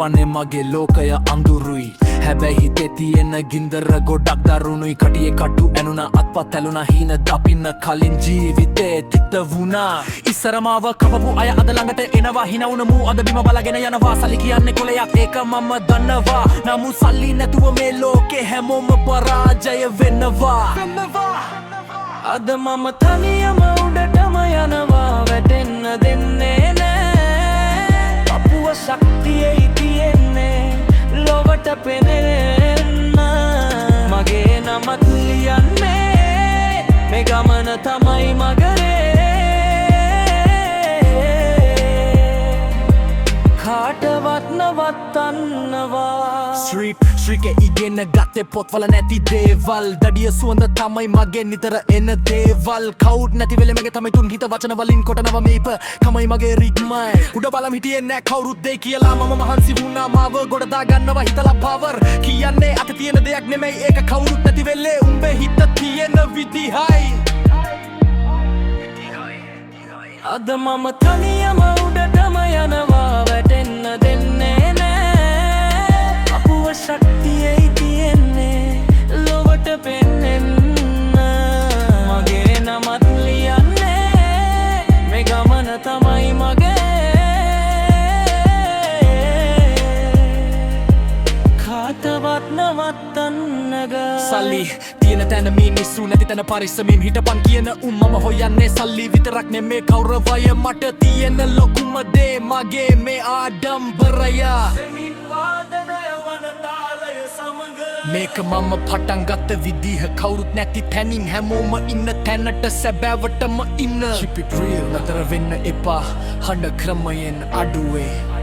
හිතපනේ මගේ ලෝකය අඳුරුයි හැබැයි හිතේ තියෙන ගින්දර ගොඩක් දරුණුයි කටියේ කටු ඇනුන අත්පත් ඇලුන හීන දපින්න කලින් ජීවිතේ තිත්ත වුණා ඉස්සර මාව කපපු අය අද ළඟට එනවා හිනවුන මූ අද බිම බලගෙන යනවා සල්ලි කියන්නේ කොලයක් ඒක මම දන්නවා නමුත් සල්ලි නැතුව මේ ලෝකේ හැමෝම පරාජය වෙනවා අද මම තනියම උඩටම යනවා වැටෙන්න දෙන්නේ නෑ අපුව ශක්තියේ තියෙන්නේ ලොවට පෙනෙන්න මගේ නමත් ලියන්නේ මේ ගමන තමයි මගරේ කාටවත් නවත්තන්නවා ශ්‍රීකේ ඉගෙන ගත්තේ පොත්වල නැති දේවල් දඩිය සුවඳ තමයි මගේ නිතර එන දේවල් කවුඩ් නැති වෙලෙ මගේ තමයි තුන් හිත වචන වලින් කොටනව මේප තමයි මගේ රිද්මයි උඩ බලම් හිටියේ නෑ කවුරුත් දෙයි කියලා මම මහන්සි වුණා මාව ගොඩ දා ගන්නවා හිතලා පවර් කියන්නේ අත තියෙන දෙයක් නෙමෙයි ඒක කවුරුත් නැති වෙලේ උඹේ හිත තියෙන විදිහයි අද මම තනියම උඩටම යනවා වැටෙන්න දෙන්නේ නෑ අපුව ශක්තියේ තියෙන්නේ ලොවට පෙන්නෙන්න මගේ නමත් ලියන්නේ මේ ගමන තමයි මගේ කාටවත් නවත්තන්නග සල්ලි තියෙන තැන මිනිස්සු නැති තැන පරිස්සමින් හිටපන් කියන මම හොයන්නේ සල්ලි විතරක් නෙමේ කෞරවය මට තියෙන ලොකුම දේ මගේ මේ ආඩම්බරය මේක මම පටන් ගත්ත විදිහ කවුරුත් නැති තැනින් හැමෝම ඉන්න තැනට සැබෑවටම ඉන්න Keep it real නතර වෙන්න එපා හඬ ක්‍රමයෙන් අඩුවේ